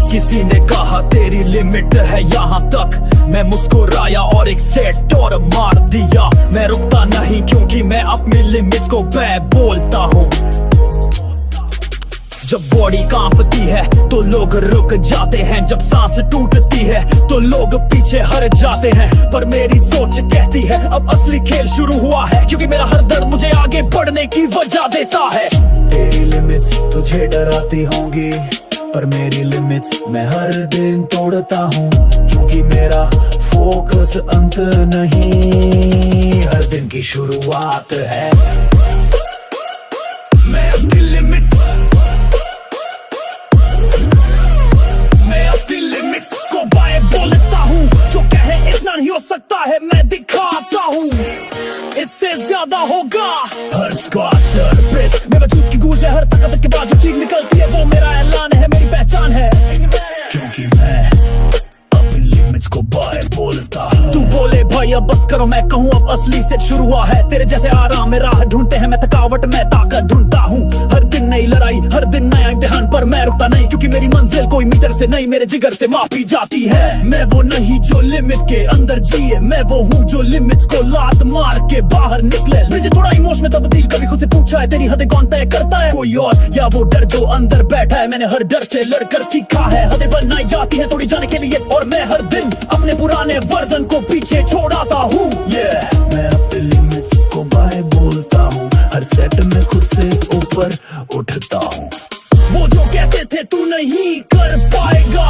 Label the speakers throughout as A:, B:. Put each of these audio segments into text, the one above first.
A: किसी ने कहा तेरी लिमिट है यहाँ तक, मैं मुस्कुराया और एक सेट और मार दिया। मैं रुकता नहीं क्योंकि मैं अपनी लिमिट्स को बोलता हूँ। जब बॉडी कांपती है तो लोग रुक जाते हैं, जब सांस टूटती है तो लोग पीछे हट जाते हैं। पर मेरी सोच कहती है अब असली खेल शुरू हुआ है, क्योंकि मेरा हर दर्द मुझे आगे बढ़ने की वजह देता है। तेरी लिमिट्स तुझे डराती होंगी, पर मेरी लिमिट्स मैं हर दिन तोड़ता हूँ, क्योंकि मेरा फोकस अंत नहीं, हर दिन की शुरुआत है। मैं अपनी लिमिट्स को बाय बोलता हूँ, जो कहे इतना नहीं हो सकता है मैं दिखाता हूँ, इससे ज्यादा होगा। हर स्क्वाट प्रेस में वजूद की गूंज है, हर ताकत के बाद जो चीख निकलती है वो मेरा ऐलान है, मेरी पहचान है, क्योंकि मैं अपनी लिमिट्स को बाय बोलता हूँ। तू बोले भाई अब बस करो, मैं कहूँ अब असली सेट शुरू हुआ है। तेरे जैसे आराम में राह ढूंढते हैं, मैं थकावट में ताकत ढूंढता हूँ। हर दिन नई लड़ाई, हर दिन नया इम्तिहान, पर मैं रुकता नहीं, क्योंकि मेरी मंजिल कोई मीटर से नहीं मेरे जिगर से मापी जाती है। मैं वो नहीं जो लिमिट के अंदर जिए, मैं वो हूँ जो लिमिट्स को लात मार के बाहर निकले। मुझे थोड़ा इमोशन में तब्दील कभी खुद से पूछा है, तेरी हदें कौन तय करता है, कोई और या वो डर जो अंदर बैठा है। मैंने हर डर से लड़कर सीखा है, हदें बनाई जाती है तोड़ी जाने के लिए, और मैं हर दिन अपने पुराने वर्जन को पीछे छोड़ाता हूँ। मैं अपने लिमिट्स को बाय बोलता हूँ, हर सेट में खुद से ऊपर उठता हूँ। वो जो कहते थे तू नहीं कर पाएगा,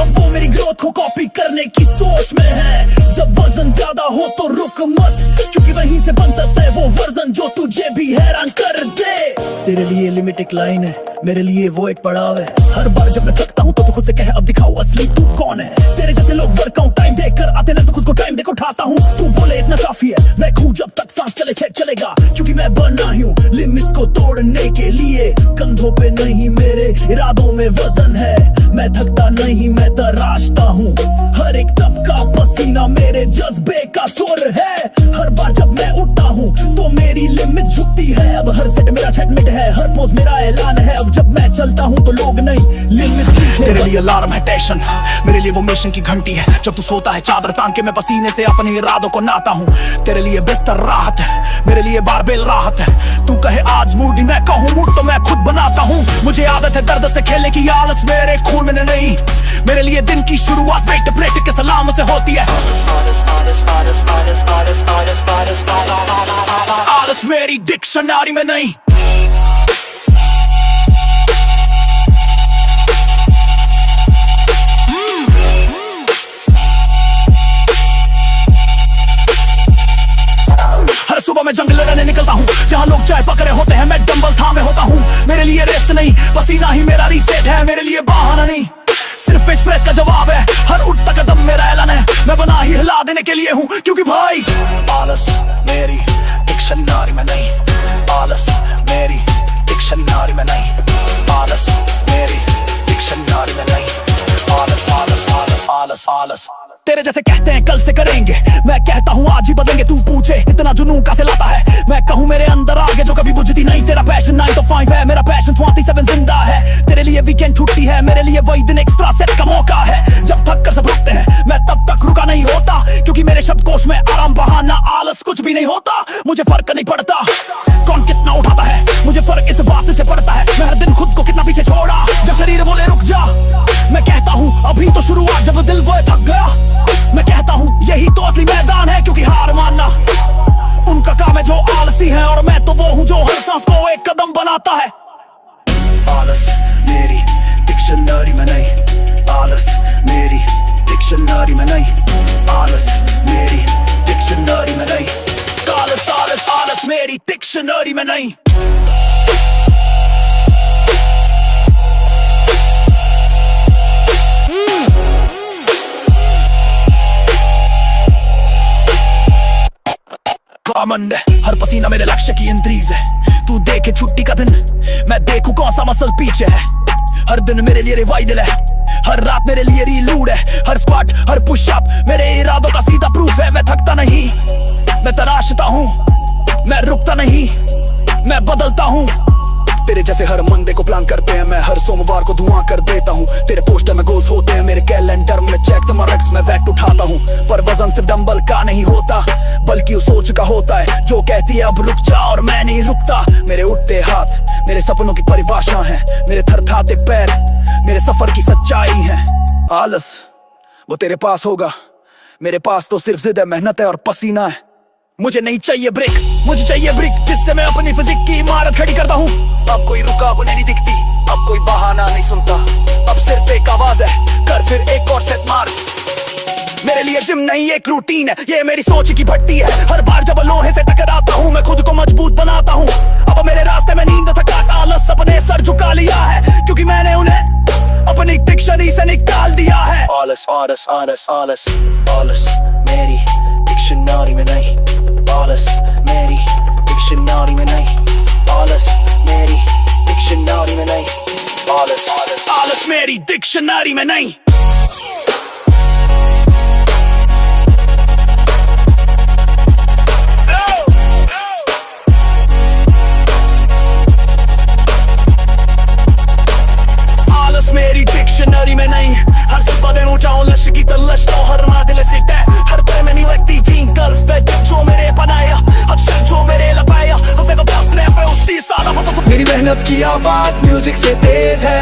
A: अब वो मेरी ग्रोथ को कॉपी करने की सोच में है। जब वजन ज्यादा हो तो रुक मत, क्योंकि वहीं से बनता है वो वर्जन जो तुझे भी हैरान कर दे। तेरे लिए लिमिट एक लाइन है, मेरे लिए वो एक पड़ाव है। हर बार जब मैं थकता हूँ तो तू खुद से कहे अब दिखाओ असली तू कौन है। तेरे जैसे लोग वर्कआउट टाइम देकर आते ना, तो खुद को टाइम देकर उठाता हूँ। तू बोले इतना काफी है, मैं खूँ जब तक सांस चले सेट चलेगा, क्योंकि मैं बना हूँ लिमिट्स को तोड़ने के लिए। कंधों पे नहीं मेरे इरादों में वजन है, मैं थकता नहीं मैं तराशता हूँ। हर एक तबका पसीना मेरे जज्बे का सुर है। हर बार जब मैं उठता हूँ तो मेरी लिमिट झुकती है। अब हर सेट मेरा चैटमेट है, हर पोज मेरा ऐलान है। अब जब मैं चलता हूँ तो लोग नहीं लिमिट।
B: तेरे लिए अलार्म है टेंशन, मेरे लिए वो मिशन की घंटी है। जब तू सोता है चादर तान के मैं पसीने से अपने इरादों को नाता हूँ। तेरे लिए बिस्तर राहत है, मेरे लिए बारबेल राहत है। तू कहे आज मूड नहीं, मैं कहूँ मूड तो मैं खुद बनाता हूँ। मुझे आदत है दर्द से खेलने की, आलस मेरे खून में नहीं। मेरे लिए दिन की शुरुआत पेट प्लेट के सलाम से होती है। आलस मेरी डिक्शनरी में नहीं। हर सुबह मैं जंगल लड़ने निकलता हूँ, जहाँ लोग चाय पकड़े होते हैं मैं डंबल थामे होता हूँ। मेरे लिए रेस्ट नहीं, पसीना ही मेरा रीसेट है। मेरे लिए बहाना नहीं, सिर्फ बेंच प्रेस का जवाब है। हर उठता कदम मेरा ऐलान है, मैं बना ही हिला देने के लिए हूँ, क्योंकि भाई आलस मेरी डिक्शनरी में नहीं। आलस मेरी डिक्शनरी में नहीं। आलस मेरी डिक्शनरी में नहीं। आलस आलस आलस आलस आलस। तेरे जैसे कहते हैं कल से करेंगे, मैं कहता हूँ आज ही बदलेंगे। तू पूछे इतना जुनून कहाँ से लाता है, मैं कहूँ मेरे अंदर आगे जो कभी बुझती नहीं। तेरा पैशन 9 to 5 है, मेरा पैशन 27 जिंदा है। तेरे लिए वीकेंड छुट्टी है, मेरे लिए वही दिन एक्स्ट्रा सेट का मौका है। जब थक कर सब रुकते हैं मैं तब तक रुका नहीं होता, क्योंकि मेरे शब्दकोश में आराम बहाना आलस कुछ भी नहीं होता। मुझे फर्क नहीं पड़ता कौन कितना उठाता है, मुझे फर्क इस बात से पड़ता है मैं हर दिन खुद को कितना पीछे छोड़ा। जब शरीर बोले रुक जा, मैं कहता हूँ अभी तो शुरुआत। जब दिल वो थक गया, मैं कहता हूँ यही तो असली मैदान है, क्योंकि हार मानना उनका काम है जो आलसी है, और मैं तो वो हूँ जो हर सांस को एक कदम बनाता है। आलस मेरी डिक्शनरी में नहीं। आलस मेरी डिक्शनरी में नहीं। आलस मेरी डिक्शनरी में नहीं। आलस आलस आलस मेरी डिक्शनरी में नहीं। हर पसीना मेरे लक्ष्य की इंद्रीज है। तू देखे छुट्टी का दिन, मैं देखूं कौन सा मसल पीछे है। हर दिन मेरे लिए रिवाइवल है, हर रात मेरे लिए रीलूड है। हर स्क्वाट हर पुशअप मेरे इरादों का सीधा प्रूफ है। मैं थकता नहीं, मैं तराशता हूँ, मैं रुकता नहीं, मैं बदलता हूँ। तेरे जैसे हर मंडे को प्लान करते हैं, मैं हर सोमवार को धुआं कर देता हूँ। तेरे पोस्टर में गोल्स मैं वेट उठाता हूँ, पर वजन सिर्फ डंबल का नहीं होता, बल्कि उस सोच का होता है जो कहती है अब रुक जा, और मैं नहीं रुकता। मेरे उठते हाथ मेरे सपनों की परिभाषा है, मेरे थरथराते पैर मेरे सफर की सच्चाई है। आलस वो तेरे पास होगा, मेरे पास तो सिर्फ जिद है, मेहनत है और पसीना है। मुझे नहीं चाहिए ब्रेक, मुझे चाहिए ब्रिक जिससे मैं अपनी फिजिक की इमारत खड़ी करता हूँ। अब कोई रुकावट नहीं दिखती, अब कोई बहाना नहीं सुनता, अब सिर्फ एक आवाज है, कर फिर एक और सेट मार। मेरे लिए जिम नहीं एक रूटीन है, ये मेरी सोच की भट्टी है। हर बार जब लोहे से टकराता हूँ मैं खुद को मजबूत बनाता हूँ। अब मेरे रास्ते में नींद थकान आलस अपने सर झुका लिया है, क्योंकि मैंने उन्हें अपनी डिक्शनरी से निकाल दिया है। आलस आलस आलस आलस आलस मेरी डिक्शनरी में नहीं, आलस मेरी डिक्शनरी में नहीं, आलस मेरी डिक्शनरी में नहीं, आलस आलस आलस मेरी डिक्शनरी में नहीं। आलस मेरी डिक्शनरी में नहीं, हर सुबह दिन उठाऊं लश की तलश, तो हर दिल से तय, हर तरह में नहीं लगती थी गर्लफ्रेंड जो मेरे बनाया, अक्षर जो मेरे लगाया, हमसे को बात रहे पे उसकी सारा मतलब। मेरी मेहनत की आवाज म्यूजिक से तेज है,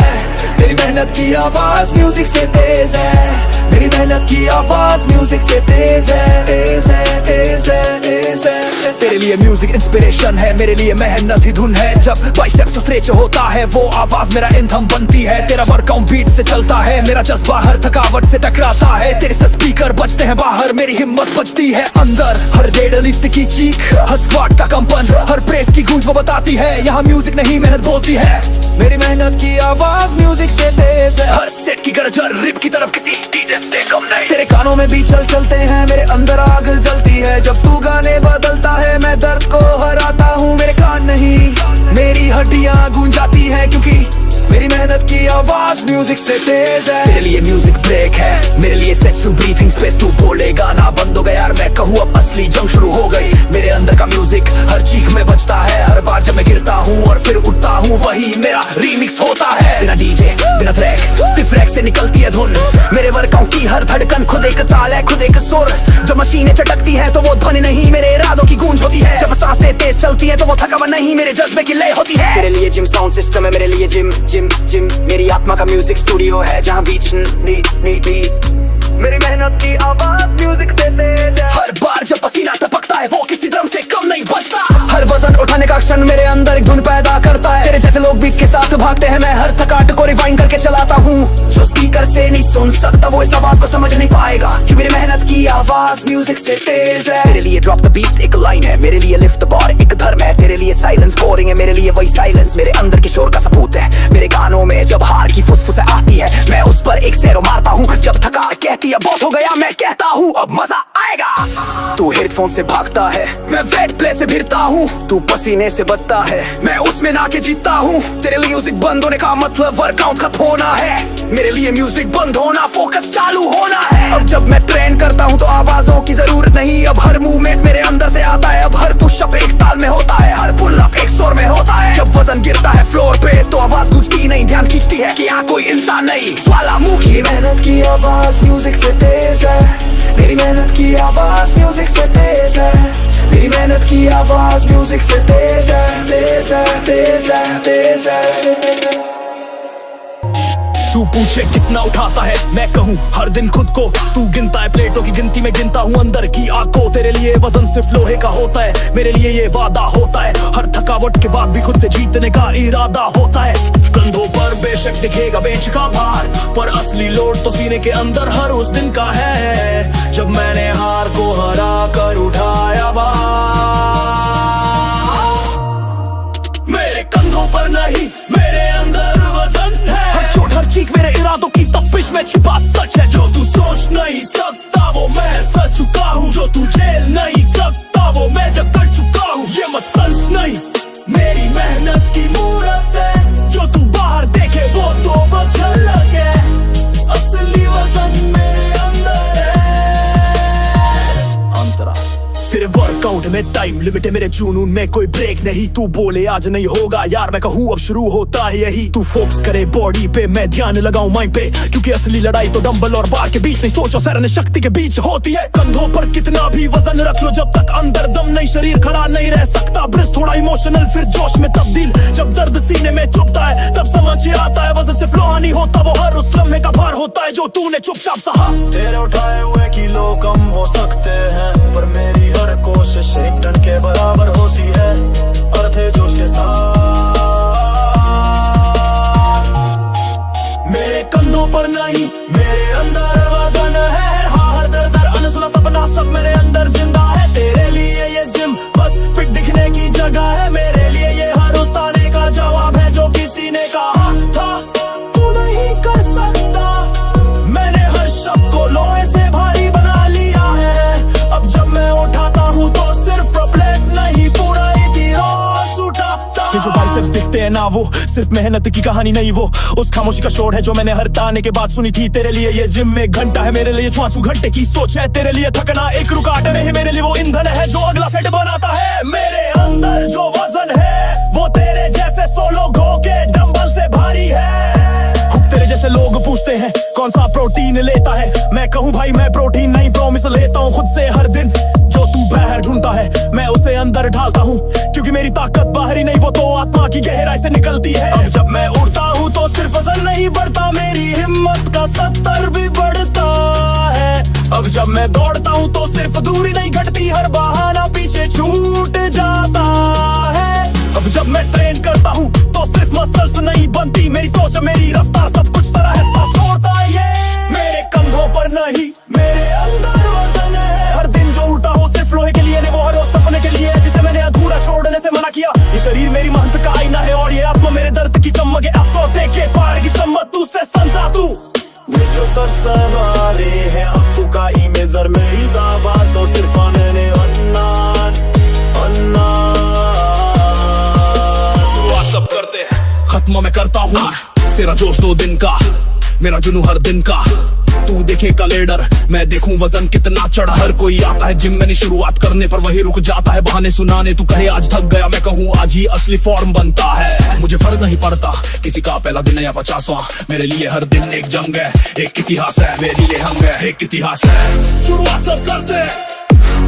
B: तेरी मेहनत की आवाज म्यूजिक से तेज है, मेरी मेहनत की आवाज म्यूजिक से तेज है, तेज है तेज है तेज है। तेरे लिए म्यूजिक इंस्पिरेशन है, मेरे लिए मेहनत ही धुन है। जब बाइसेप्स स्ट्रेच होता है वो आवाज मेरा इंधन बनती है। तेरा वर्कआउट बीट से चलता है, मेरा जज्बा हर थकावट से टकराता है। तेरे से स्पीकर बजते हैं बाहर, मेरी हिम्मत बजती है अंदर। हर डेड लिफ्ट की चीख, हर स्क्वाट का कंपन, हर प्रेस की गूंज वो बताती है यहाँ म्यूजिक नहीं मेहनत बोलती है। मेरी मेहनत की आवाज म्यूजिक से तेज है, हर सेट की गरजर रिप की तरफ किसी डीजे से कम नहीं। तेरे कानों में भी चलते हैं, मेरे अंदर आग जलती है। जब तू गाने बदलता है मैं दर्द को हराता हूँ। मेरे कान नहीं मेरी हड्डियां गूंज जाती है, क्योंकि मेरी मेहनत की आवाज म्यूजिक से तेज है। तेरे लिए म्यूजिक ब्रेक है, मेरे लिए सेक्स ब्रीथिंग स्पेस। तू बोले गाना बंद हो गया यार, मैं कहूँ अब असली जंग शुरू हो गई। मेरे अंदर का म्यूजिक हर चीख में बजता है, हर बार जब मैं गिरता हूँ और फिर उठता हूँ वही मेरा रीमिक्स होता है। बिना डीजे बिना ट्रैक सिर्फ रैक से निकलती है धुन, मेरे वर्कआउट की हर धड़कन खुद एक ताल है, खुद एक सुर। जब मशीनें चटकती है तो वो ध्वनि नहीं मेरे इरादों की गूंज होती है। जब सांसें तेज चलती है तो वो थकावट नहीं मेरे जज्बे की लय होती है। तेरे लिए जिम साउंड सिस्टम है, मेरे लिए जिम जिम जिम मेरी आत्मा का म्यूजिक स्टूडियो है, जहाँ बीच मेरी मेहनत की आवाज म्यूजिक से तेज है। हर बार जब पसीना टपकता है वो किसी ड्रम से कम नहीं बजता। हर वजन उठाने का क्षण मेरे अंदर एक धुन पैदा करता है। तेरे जैसे लोग बीच के साथ भागते हैं, मैं हर थकाट को रिवाइंड करके चलाता हूँ। जो स्पीकर से नहीं सुन सकता वो इस आवाज को समझ नहीं पाएगा, कि मेरी मेहनत की आवाज म्यूजिक से तेज है। तेरे लिए ड्रॉप द बीट एक लाइन है, मेरे लिए लिफ्ट द बार एक धर्म है। तेरे लिए साइलेंस बोरिंग है, मेरे लिए वही साइलेंस मेरे अंदर के शोर का सबूत है। मेरे गानों में जब हार की फुसफुसें आती है मैं उस पर एक सैरो मारता हूँ। जब थकान कहती है बहुत हो गया मैं कहता हूँ अब मजा आएगा। तू हेडफोन से भागता है, मैं वेट प्लेट से भिड़ता हूँ। तू पसीने से बचता है, मैं उसमें ना के जीतता हूँ। तेरे लिए म्यूजिक बंद होने का मतलब वर्कआउट खत्म होना है, मेरे लिए म्यूजिक बंद होना फोकस चालू होना है। अब जब मैं ट्रेन करता हूँ तो आवाजों की जरूरत नहीं, अब हर मूवमेंट मेरे अंदर से आता है। अब हर पुशअप एक ताल में होता है, हर पुल अप एक सुर में होता है। जब वजन गिरता है फ्लोर पे तो आवाज गूंजती नहीं, ध्यान खींचती है कि यहाँ कोई इंसान नहीं, ज्वालामुखी। मेहनत की आवाज म्यूजिक से तेज है, मेरी मेहनत की आवाज म्यूजिक से तेज है, मेरी मेहनत की आवाज म्यूजिक से तेज है, तेज है तेज है तेज है। तू पूछे कितना उठाता है मैं कहूँ हर दिन खुद को। तू गिनता है प्लेटों की गिनती में गिनता हूँ अंदर की आग को। तेरे लिए वजन सिर्फ लोहे का होता है, मेरे लिए ये वादा होता है। हर थकावट के बाद भी खुद से जीतने का इरादा होता है। कंधों पर बेशक दिखेगा बेंच का भार, पर असली लोड तो सीने के अंदर हर उस दिन का है जब मैंने हार को हरा कर उठाया बार। मेरे कंधों पर नहीं मेरे अंदर वजन है, हर चोट हर चीख मेरे इरादों की तपिश में छिपा सच है। जो तू सोच नहीं सकता वो मैं सच चुका हूँ, जो तू झेल नहीं सकता वो मैं जब कर चुका हूँ। ये मसल्स नहीं मेरी मेहनत की मूरत है, जो तू बाहर देखे वो तो बस झलक है, असली वजन मेरे अंदर है। अंतरा तेरे वर्कआउट ग्राउंड में टाइम लिमिट है, मेरे जुनून में कोई ब्रेक नहीं। तू बोले आज नहीं होगा यार, मैं कहूँ अब शुरू होता है यही। तू फोकस करे बॉडी पे, मैं ध्यान लगाऊं माइंड पे, क्योंकि असली लड़ाई तो डंबल और बार के बीच नहीं, सोच और सहन शक्ति के बीच होती है। कंधों पर कितना भी वजन रख लो, जब तक अंदर दम नहीं शरीर खड़ा नहीं रह सकता। ब्रिज थोड़ा इमोशनल फिर जोश में तब्दील, जब दर्द सीने में चुभता है तब समझ आता है वजन से फ्लो नहीं होता, वो हर उस लम्हे का भार होता है जो तूने चुपचाप सहा।
C: तेरे उठाए हुए किलो कम हो सकते हैं, पर मेरी हर कोशिश 1 टन के बराबर होती है। अर्थ है जोश के साथ,
B: मेरे कंधों पर नहीं मेरे अंदर वजन है। हाँ हर दर्द अनसुना सपना सब मेरे अंदर जिंदा है। तेरे लिए ये जिम बस फिट दिखने की जगह है, मेरे लिए ये हर उस ताने का जवाब है जो किसी ने कहा था तू नहीं कर सकता। मैंने हर शब्द को लोहे से भारी बना लिया है, अब जब मैं उठाता हूँ तो सिर्फ प्लेट नहीं पूरा इतिहास उठाता। ये जो बाइसेप्स दिखते हैं ना, वो सिर्फ मेहनत की कहानी नहीं, वो उस खामोशी का शोर है जो मैंने हर ताने के बाद सुनी थी। तेरे लिए ये जिम में घंटा है, मेरे लिए 5 घंटे की सोच है। तेरे लिए थकना एक रुकावट है, मेरे लिए वो ईंधन है जो अगला सेट बनाता है। मेरे अंदर जो वजन है वो तेरे जैसे 100 लोगों के डंबल से भारी है। खूब तेरे जैसे लोग पूछते हैं कौन सा प्रोटीन लेता है, मैं कहूँ भाई मैं प्रोटीन नहीं प्रॉमिस लेता हूँ खुद से हर दिन। जो तू बाहर ढूंढता है मैं उसे अंदर ढालता हूँ, क्योंकि मेरी ताकत बाहरी नहीं वो तो आत्मा की गहराई से निकलती है। अब जब मैं उड़ता हूँ तो सिर्फ वजन नहीं बढ़ता, मेरी हिम्मत का 70 भी बढ़ता है। अब जब मैं दौड़ता हूँ तो सिर्फ दूरी नहीं घटती, हर बहाना पीछे छूट जाता है। अब जब मैं ट्रेन करता हूँ तो सिर्फ मसल्स नहीं बनती, मेरी सोच मेरी रफ्तार सब कुछ तरह है सा छोड़ता है ये। मेरे कंधों पर नहीं मेरे अंदर वजन है, हर दिन जो उड़ता हो सिर्फ लोहे के लिए नहीं, वो हर रोज सपने के लिए जिसे मैंने अधूरा छोड़ने से मना किया। ये शरीर मेरी महत्व का आईना है और ये आत्मा मेरे दर्द की चमक है। अब तो देखे पार की चमक तू से संसा तू,
C: ये जो सर सवारे हैं अब तू का इमेजर में ही जावा, तो सिर्फ आने ने अन्ना अन्ना
B: सब करते हैं खत्म मैं करता हूँ। तेरा जोश 2 दिन का, मेरा जुनू हर दिन का। तू देखे कैलेंडर, मैं देखूं वजन कितना चढ़ा। हर कोई आता है जिम में शुरुआत करने पर वही रुक जाता है बहाने सुनाने। तू कहे आज थक गया, मैं कहूँ आज ही असली फॉर्म बनता है। मुझे फर्क नहीं पड़ता किसी का पहला दिन है या 50वां, मेरे लिए हर दिन एक जंग है, एक इतिहास है। मेरे लिए हम है एक इतिहास है। शुरुआत सब करते हैं,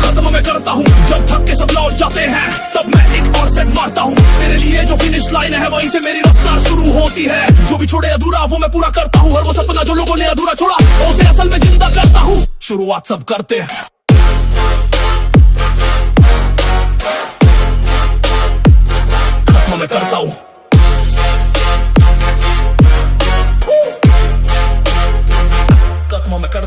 B: खत्म मैं करता हूँ। जब थक के सब लौट जाते हैं तब मैं एक और सेट मारता हूँ। तेरे लिए जो फिनिश लाइन है वहीं से मेरी रफ्तार शुरू होती है। जो भी छोड़े अधूरा वो मैं पूरा करता हूँ, हर वो सपना जो लोगों ने अधूरा छोड़ा उसे असल में जिंदा करता हूँ। शुरुआत सब करते हैं, खत्म मैं करता हूँ।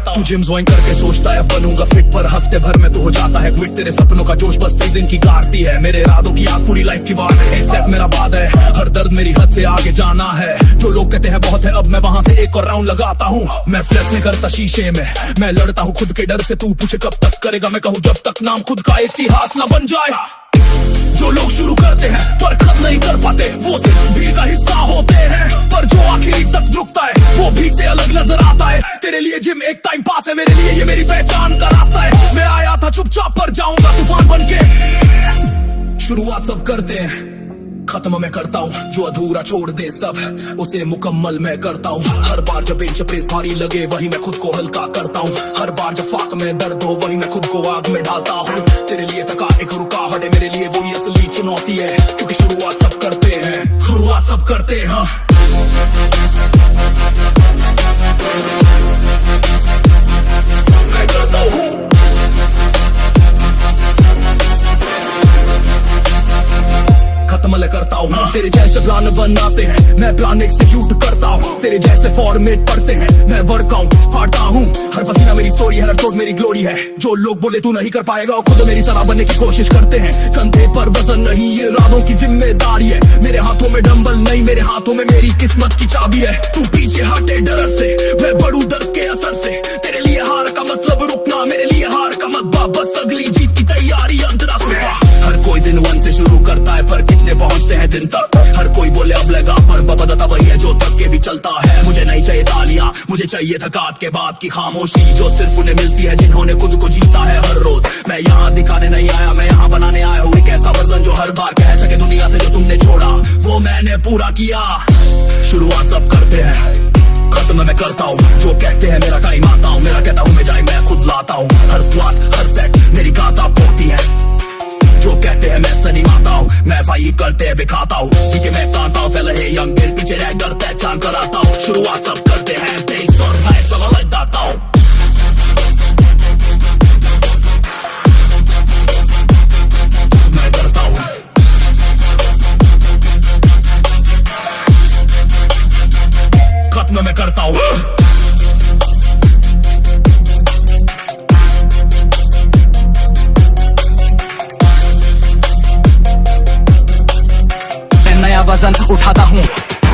B: तू जिम ज्वाइन करके सोचता है बनूंगा फिट, पर हफ्ते भर में तो हो जाता है क्विट। तेरे सपनों का जोश बस 3 दिन की गारती है, मेरे इरादों की आग पूरी लाइफ की वार है। सेट मेरा वाद है, हर दर्द मेरी हद से आगे जाना है। जो लोग कहते हैं बहुत है, अब मैं वहां से एक और राउंड लगाता हूँ। मैं फ्लैश नहीं करता शीशे में, मैं लड़ता हूँ खुद के डर से। तू पूछे कब तक करेगा, मैं कहूँ जब तक नाम खुद का इतिहास न बन जाए। जो लोग शुरू करते हैं पर खत्म नहीं कर पाते, वो सिर्फ भीड़ का हिस्सा होते हैं, पर जो आखिरी तक रुकता है वो भीड़ से अलग नजर आता है। तेरे लिए जिम एक टाइम पास है, मेरे लिए ये मेरी पहचान का रास्ता है। मैं आया था चुपचाप पर जाऊंगा तूफान बन के। शुरुआत सब करते हैं, खत्म मैं करता हूँ। जो अधूरा छोड़ दे सब उसे मुकम्मल मैं करता हूँ। हर बार जब बेंच प्रेस भारी लगे वही मैं खुद को हल्का करता हूँ। हर बार जब फाक में दर्द हो वही मैं खुद को आग में डालता हूँ। तेरे लिए थका एक रुकावट है, मेरे लिए वही असली चुनौती है, क्योंकि शुरुआत सब करते हैं, शुरुआत सब करते हैं। मैं करता हूँ, खत्म मैं करता हूँ। तेरे जैसे प्लान बनाते हैं, मैं प्लान एग्जीक्यूट करता हूँ। तेरे जैसे फॉर्मेट पढ़ते हैं, मैं वर्कआउट फाड़ता हूँ। हर पसीना मेरी स्टोरी है, हर चोट मेरी ग्लोरी है। जो लोग बोले तू नहीं कर पाएगा, वो खुद मेरी तरह बनने की कोशिश करते हैं। कंधे पर वजन नहीं, ये इरादों की जिम्मेदारी है। मेरे हाथों में डंबल नहीं, मेरे हाथों में मेरी किस्मत की चाबी है। तू पीछे हटे डर से, मैं बढ़ू दर्द के असर से। तेरे लिए हार का मतलब रुकना, मेरे लिए हार का मतलब बस अगली जीत की तैयारी अंतरास में। हर कोई दिन 1 से शुरू करता है, पर कितने पहुंचते हैं दिन तक। हर कोई बोले अब लगा, पर बदलता वही है जो तक के भी चलता है। मुझे नहीं चाहिए तालियां, मुझे चाहिए थकात के बाद की खामोशी, जो सिर्फ उन्हें मिलती है जिन्होंने खुद को जीता है हर रोज। मैं यहाँ दिखाने नहीं आया, मैं यहाँ बनाने आया हूँ एक ऐसा वर्जन जो हर बार कह सके दुनिया से जो तुमने छोड़ा वो मैंने पूरा किया। शुरुआत सब करते हैं, खत्म मैं करता हूँ। जो कहते हैं मेरा टाइम आता हूँ, मेरा कहता हूँ मैं जाए मैं खुद लाता हूँ। हर स्क्वाड हर सेट मेरी गाता पोती है। जो कहते हैं मैं सनी माता हूँ, मैं भाई करते दिखाता हूँ। ठीक है मैं कांता हूँ फैले है यंग मेरे पीछे रह कर पहचान कराता हूँ। शुरुआत सब करते हैं, तेईस और मैं सब दाता हूँ। मैं करता हूँ, खत्म मैं करता हूँ। नया वजन उठाता हूँ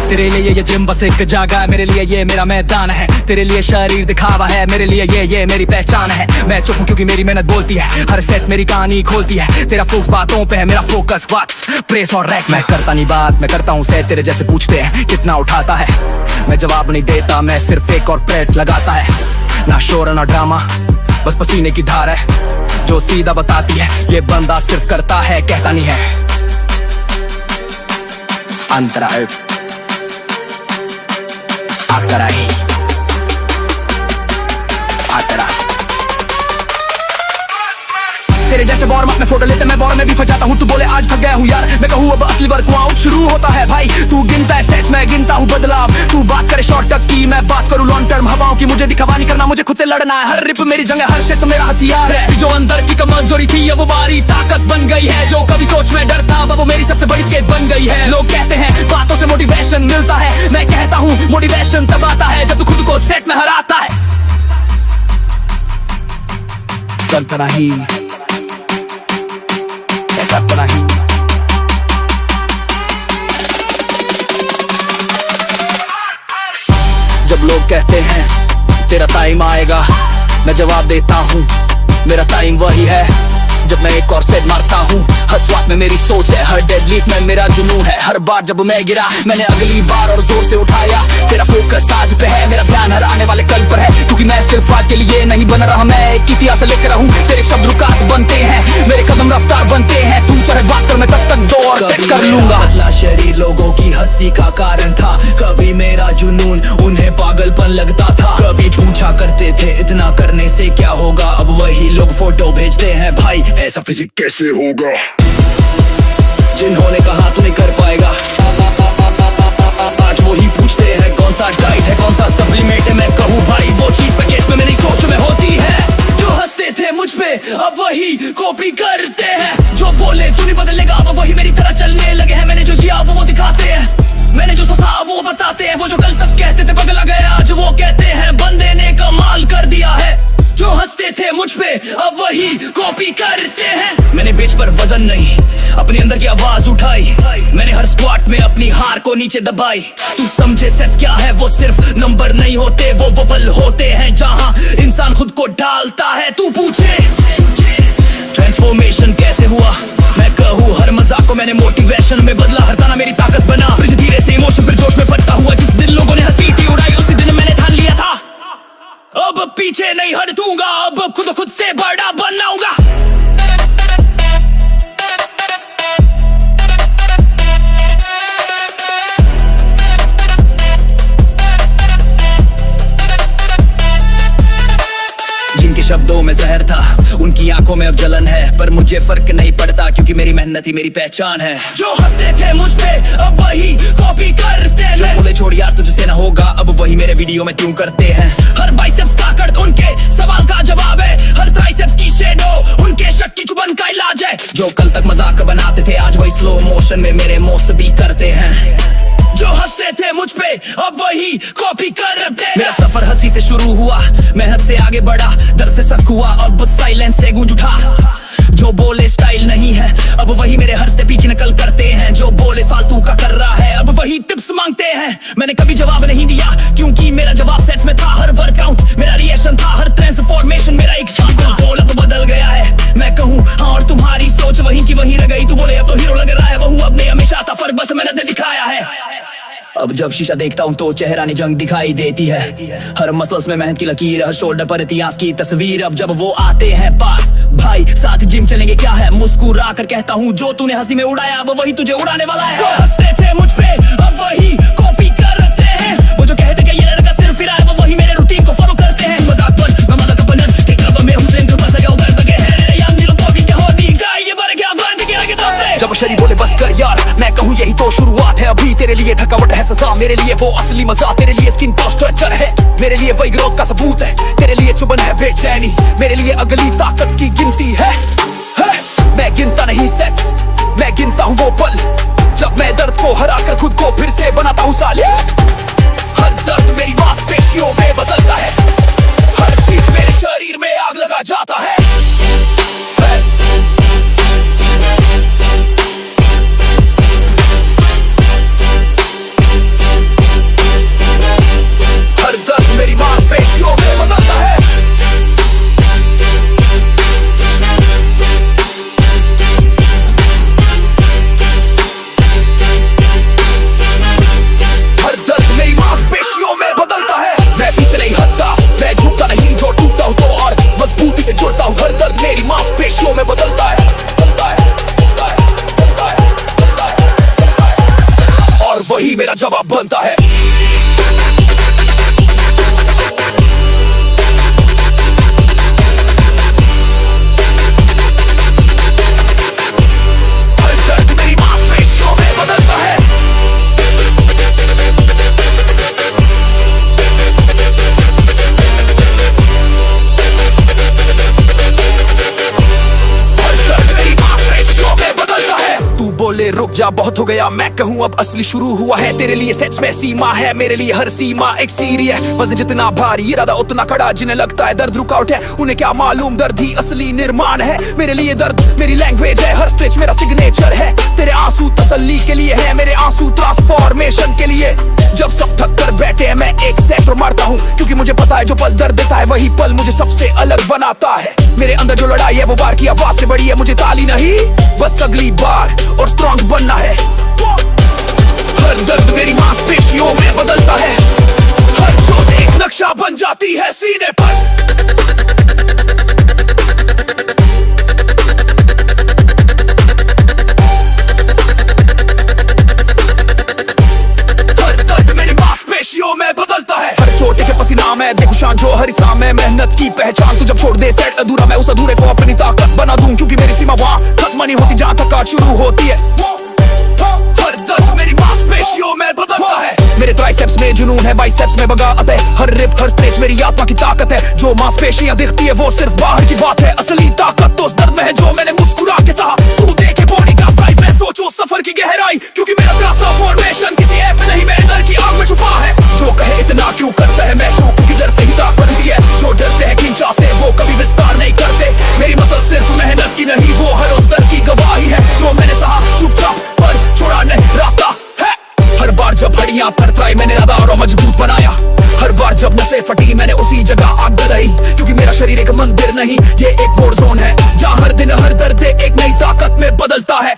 B: तेरे लिए, ये जिम बस एक जगह है। मेरे लिए ये मेरा मैदान है, तेरे लिए शरीर दिखावा है। मेरे लिए ये मेरी पहचान है। मैं चुप हूँ क्योंकि मेरी मेहनत बोलती है, हर सेट मेरी कहानी खोलती है। तेरा फोकस बातों पे है, मेरा फोकस वाट्स प्रेस और रैक। मैं करता नहीं बात, मैं करता हूँ सेट। तेरे जैसे पूछते हैं कितना उठाता है, मैं जवाब नहीं देता, मैं सिर्फ एक और प्रेस लगाता है। ना शोर ना ड्रामा, बस पसीने की धार है जो सीधा बताती है ये बंदा सिर्फ करता है कहता नहीं है। अंतराय आतराई आतरा तेरे जैसे वार्म अप में फोटो लेते मैं वार्म में भी फंस जाता हूँ। तू बोले आज थक गया हूँ यार, मैं कहूँ अब असली वर्कआउट शुरू होता है। भाई तू गिनता है सेट्स, मैं गिनता हूँ बदलाव। तू बात करे शॉर्ट टक की, मैं बात करूँ लॉन्ग टर्म हवाओं की। मुझे दिखावा नहीं करना, मुझे खुद से लड़ना है। हर रिप मेरी जंग है, हर सेट मेरा हथियार है। जो अंदर की कमजोरी थी अब वो बारी ताकत बन गई है। जो कभी सोच में डर था अब वो मेरी सबसे बड़ी स्केट बन गई है। लोग कहते हैं बातों से मोटिवेशन मिलता है, मैं कहता हूँ मोटिवेशन तब आता है जब तू खुद को सेट में हराता है। चलता नहीं करता नहीं, जब लोग कहते हैं तेरा टाइम आएगा, मैं जवाब देता हूँ मेरा टाइम वही है जब मैं एक और सेट मारता हूँ। हर स्वाद में मेरी सोच है, हर डेडलिफ्ट में मेरा जुनून है। हर बार जब मैं गिरा मैंने अगली बार और जोर से उठाया। तेरा फोकस आज पे है, मेरा ध्यान हर आने वाले कल पर है। क्योंकि मैं सिर्फ आज के लिए नहीं बन रहा, मैं एक इतिहास लेकर रहूं। तेरे शब्द रुकावट बनते हैं, मेरे कदम रफ्तार बनते हैं। तू चाहे बात कर, मैं तब तक दो और सेट कर लूंगा।
C: बदला शरीर लोगों की हंसी का कारण था, कभी मेरा जुनून उन्हें पागलपन लगता था। कभी पूछा करते थे इतना करने से क्या होगा, अब वही लोग फोटो भेजते हैं भाई ऐसा फिजिक कैसे होगा। जिन्होंने कहा तू नहीं कर पाएगा, आज वही पूछते हैं कौन सा डाइट है कौन सा सप्लीमेंट है। मैं कहूँ भाई वो चीज पैकेट में मेरी सोच में होती है। जो हंसते थे मुझ पे अब वही कॉपी करते हैं। जो बोले तू नहीं बदलेगा अब वही मेरी तरह चलने लगे हैं। मैंने जो जिया वो दिखाते हैं, मैंने जो ससा वो बताते हैं। वो जो कल तक कहते थे पगला गया आज वो कहते हैं बंदे ने कमाल कर दिया है। जो हंसते थे मुझ पे अब वही कॉपी करते हैं। मैंने बेच पर वजन नहीं अपने अंदर की आवाज उठाई, मैंने हर स्क्वाट में अपनी हार को नीचे दबाई। तू समझे सेट्स क्या है, वो सिर्फ नंबर नहीं होते, वो पल होते हैं जहां इंसान खुद को डालता है। तू पूछे ट्रांसफॉर्मेशन कैसे हुआ, मैं कहूँ हर मजाक को मैंने मोटिवेशन में बदला। हर ताना मेरी ताकत बना, फिर धीरे से इमोशन फिर जोश में फटता हुआ। जिस दिन लोगों ने हंसी थी उड़ाई उसी दिन मैंने ठान लिया था अब पीछे नहीं हटूंगा, अब खुद से बड़ा बनाऊंगा। जिनके शब्दों में जहर था उनकी आंखों में अब जलन है, पर मुझे फर्क नहीं पड़ता क्योंकि मेरी मेहनत ही मेरी पहचान है। जो हंसते थे मुझ पे अब वही कॉपी करते हैं। जो बोले छोड़ यार तुझसे ना होगा अब वही मेरे वीडियो में क्यों करते हैं। हर बाइसेप्स का कर्द उनके सवाल का जवाब है, हर ट्राइसेप्स की शेडो उनके शक की चुभन का इलाज है। जो कल तक मजाक बनाते थे आज वही स्लो मोशन में मेरे मौसबी करते हैं। जो हंसते थे मुझ पे अब वही कॉपी करते हैं। मेरा सफर हंसी से शुरू हुआ, मेहनत से आगे बढ़ा, दर्द से सक हुआ और बुत साइलेंस से गूंज उठा। जो बोले स्टाइल नहीं है अब वही मेरे हर स्टेप की नकल करते हैं। जो बोले फालतू का कर रहा है अब वही टिप्स मांगते हैं। मैंने कभी जवाब नहीं दिया क्योंकि मेरा जवाब सेट्स में था। हर वर्कआउट मेरा रिएक्शन था, हर ट्रांसफॉर्मेशन मेरा एक शॉट। बोल अब बदल गया है, मैं कहूँ हाँ और तुम्हारी सोच वही की वही रह गई। तू बोले अब तो हीरो लग रहा है, वह अब ने हमेशा था फर्क बस मैंने दिखाया है। अब जब शीशा देखता हूँ तो चेहरा ने जंग दिखाई देती है। हर मसल्स में मेहनत की लकीर, हर शोल्डर पर इतिहास की तस्वीर। अब जब वो आते हैं पास, भाई साथ जिम चलेंगे क्या है, मुस्कुरा कर कहता हूँ जो तूने हंसी में उड़ाया अब वही तुझे उड़ाने वाला है। वो हंसते थे मुझ पे अब वही कॉपी करते हैं, वो जो कहते कि ये लड़का सिर्फ फिरा है वो वही मेरे रूटीन को फॉलो करते हैं। मजाक पर मैं मजाक का बनन के क्लब में हूँ ट्रेंड पर सजा उधर तक है रे यार दिल को भी हो दी गाय ये बारे क्या बात के लगे तब पे।
B: जब शरीर बोले बस कर यार, मैं कहूँ यही तो शुरुआत है। अभी तेरे लिए थकावट है सजा, मेरे लिए वो असली मजा। तेरे लिए स्किन का स्ट्रक्चर है, मेरे लिए वही ग्रोथ का सबूत है। तेरे लिए चुभन है बेचैनी, मेरे लिए अगली ताकत की गिनती है। मैं गिनता नहीं सेट्स, मैं गिनता हूँ वो पल जब मैं दर्द को हरा कर खुद को फिर से बनाता हूँ साले। हर दर्द मेरी मांसपेशियों में बदलता है, हर चीज मेरे शरीर में आग लगा जाता है। हर दर्द मेरी मांसपेशियों में बदलता है। हर दर्द मेरी मांसपेशियों में बदलता है। मैं पीछे नहीं हटता, मैं झुकता नहीं, जो टूटता हूँ तो और मजबूती से जुड़ता हूँ। हर दर्द मेरी मांसपेशियों में बदलता है, बदलता है, बदलता है, बदलता है, बदलता है, बदलता है। और वही मेरा जवाब बनता है। हर दर्द मेरी मांसपेशियों में बदलता है। बोले रुक जा बहुत हो गया, मैं कहूँ अब असली शुरू हुआ है। तेरे लिए सेट्स में सीमा है, मेरे लिए हर सीमा एक सीरी है। वजन जितना भारी इरादा उतना कड़ा, जिन्हें लगता है दर्द रुकावट है उन्हें क्या मालूम दर्द ही असली निर्माण है। मेरे लिए दर्द मेरी लैंग्वेज है, हर स्टेज मेरा सिग्नेचर है। तेरे आंसू तसल्ली के लिए है, मेरे आंसू ट्रांसफॉर्मेशन के लिए। जब सब थक कर बैठे हैं मैं एक सेक्टर मारता हूँ, क्योंकि मुझे पता है जो पल दर्द देता है वही पल मुझे सबसे अलग बनाता है। मेरे अंदर जो लड़ाई है वो बार की आवाज से बड़ी है, मुझे ताली नहीं बस अगली बार और स्ट्रॉन्ग बनना है। हर दर्द मेरी मांसपेशियों में बदलता है, हर चोट एक नक्शा बन जाती है सीने पर। हर दर्द मेरी मांसपेशियों में बदलता है, हर चोट के पसीना में देखूं शान जो हर हिस्सा में मेहनत की पहचान। तू जब छोड़ दे सेट अधूरा, मैं उस अधूरे को अपनी ताकत बना दूं, क्योंकि मेरी सीमा वहाँ खत्म नहीं होती जहाँ थकावट शुरू होती है। हर दर्द मेरी मांसपेशियों में बदलता है, मेरे ट्राइसेप्स में जुनून है, बाइसेप्स में बगावत है। हर रिप हर स्ट्रेच मेरी आत्मा की ताकत है। जो मांसपेशियां दिखती है वो सिर्फ बाहर की बात है, असली ताकत तो उस दर्द में है जो मैंने मुस्कुरा के सहा। तू देखे बॉडी का साइज, मैं सोचूं सफर की गहराई, क्योंकि मेरा ट्रांसफॉर्मेशन किसी ऐप में नहीं मेरे दर्द की आग में छुपा है। जो कहे इतना क्यों करता है मैं तू, क्योंकि दर्द से ही ताकत बनती है। जो डरते हैं खिंचा से वो कभी विस्तार नहीं करते, मेरी मसल सिर्फ मेहनत की नहीं वो हर उस दर्द की गवाही है जो मैंने सहा चुपचाप पर छोड़ा नहीं रास्ता है। हर बार जब हड्डियां थरथराई मैंने इरादा और मजबूत बनाया, हर बार जब नसें फटी मैंने उसी जगह आग जलाई, क्योंकि मेरा शरीर एक मंदिर नहीं ये एक वॉर जोन है, जहाँ हर दिन हर दर्द एक नई ताकत में बदलता है।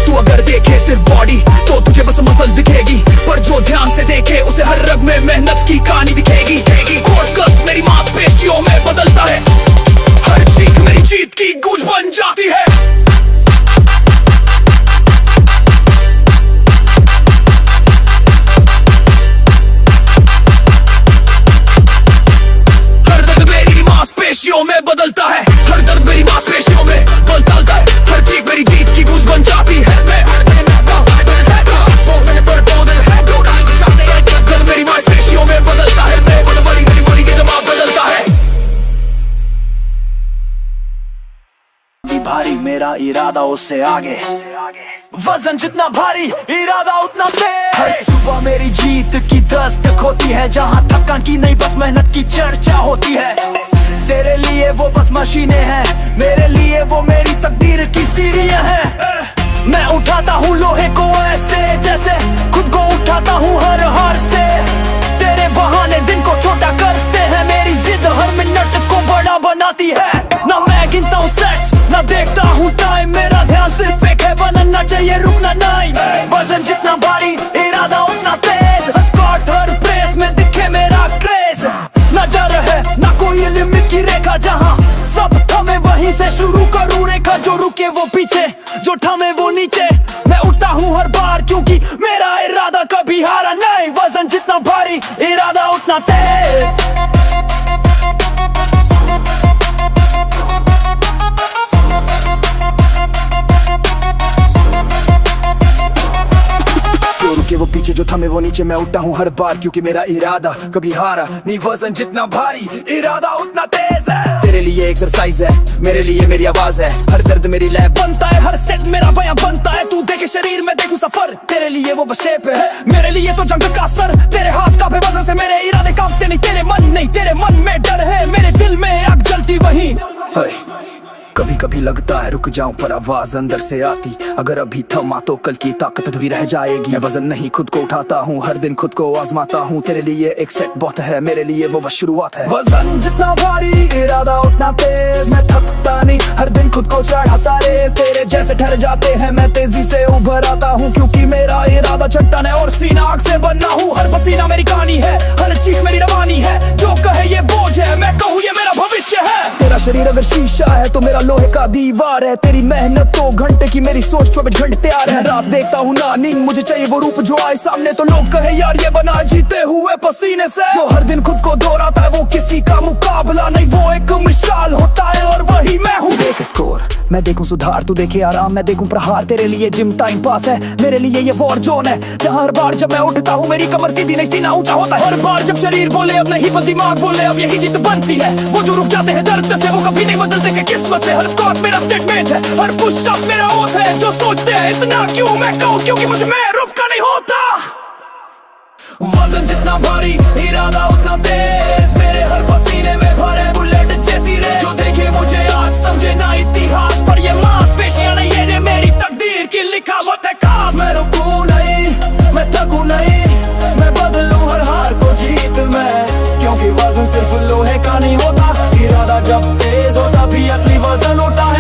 B: तू अगर देखे सिर्फ बॉडी तो तुझे बस मसल्स दिखेगी, पर जो ध्यान से देखे उसे हर रग में मेहनत की कहानी दिखेगी। कोट मेरी मांसपेशियों में बदलता है, हर चीख मेरी जीत की गूंज बन जाती है। हर दर्द मेरी मांसपेशियों में बदलता है, हर दर्द मेरी मांसपेशियों में बदलता है। हर चीख मेरी जीत की गूंज बन जाती है। मेरी मांसपेशियों में बदलता है, मेरी बॉडी की जमात बदलता है। भारी मेरा इरादा उससे आगे, वजन जितना भारी इरादा उतना तेज। हर सुबह मेरी जीत की दस्तक होती है, जहाँ थकान की नहीं बस मेहनत की चर्चा होती है। तेरे लिए वो बस मशीनें हैं, मेरे लिए वो मेरी तकदीर की सीढ़ियां हैं। मैं उठाता हूँ लोहे को ऐसे जैसे खुद को उठाता हूँ हर हार से। तेरे बहाने दिन को छोटा करते हैं, मेरी जिद हर मिनट को बड़ा बनाती है। ना मैं गिनता हूँ सेट्स ना देखता हूँ टाइम, मेरा ध्यान सिर्फ एक है बनना चाहिए रुकना नहीं। वजन जितना भारी इरादा उतना
C: हमें वो नीचे मैं उठता हूँ हर बार, क्योंकि मेरा इरादा कभी हारा नहीं। वजन जितना भारी इरादा उतना तेज है। तेरे लिए एक्सरसाइज है, मेरे लिए मेरी आवाज है। हर दर्द मेरी लैब
B: बनता है, हर सेट मेरा बयां बनता है। तू देखे शरीर में देखूं सफर, तेरे लिए वो बस शेप है, मेरे लिए तो जंग का सर। तेरे हाथ कांपे वजन से, मेरे इरादे कांपते नहीं। तेरे मन नहीं, तेरे मन में डर है, मेरे दिल में आग जलती वही।
C: कभी कभी लगता है रुक जाऊं, पर आवाज अंदर से आती, अगर अभी थमा तो कल की ताकत अधूरी रह जाएगी। मैं वजन नहीं खुद को उठाता हूँ, हर दिन खुद को आजमाता हूँ। तेरे लिए एक सेट बहुत है, मेरे लिए वो बस शुरुआत है।
B: वजन जितना भारी इरादा उतना तेज, मैं थकता नहीं, हर दिन खुद को चढ़ाता रेस। तेरे जैसे ठहर जाते हैं, मैं तेजी से उभर आता हूँ, क्योंकि मेरा इरादा चट्टान है और सीना आग से बनना हूँ। हर पसीना मेरी कहानी है, हर चीख मेरी रवानी है। जो कहे ये बोझ है, मैं कहूँ ये मेरा भविष्य है।
C: तेरा शरीर अगर शीशा है तो मेरा लोहे का दीवार है। तेरी मेहनत 2 घंटे की, मेरी सोच 24 घंटे तैयार है। रात देखता हूँ ना नींद, मुझे चाहिए वो रूप जो आए सामने तो लोग कहे यार ये बना जीते हुए पसीने से। जो हर दिन खुद को दोहराता है, वो किसी का मुकाबला नहीं, वो एक मिसाल होता है और वही मैं हूँ।
B: देख स्कोर, मैं देखूं सुधार, तू देखे आराम, मैं देखूं प्रहार। तेरे लिए जिम टाइम पास है, मेरे लिए ये वॉर जोन है, जहाँ हर बार जब मैं उठता हूँ मेरी कमर सीधी नहीं सीना ऊंचा होता है। हर बार जब शरीर बोले अब नहीं, पर दिमाग बोले अब यही जीत बनती है। वो जो रुक जाते हैं दर्द से, वो कभी नहीं बदलते कि किस्मत से। हर स्क्वाट मेरा स्टेटमेंट है, हर पुशअप मेरा ओथ है। जो सोचते हैं इतना क्यों मैं कहूँ, क्योंकि मुझ में रुक का नहीं होता।
C: वजन जितना भारी इरादा उतना तेज, मेरे हर पसीने में भरे बुलेट जैसी रेस।
B: जो देखे मुझे आज समझे ना इतिहास, पर ये मांसपेशियां नहीं, ये मेरी तकदीर की लिखावट है खास।
C: मैं रुकूं नहीं, मैं थकूं नहीं, मैं बदलूं हर हार को जीत में, क्योंकि वजन सिर्फ लोहे का नहीं होता। इरादा जब तेज होता भी असली वजन उठा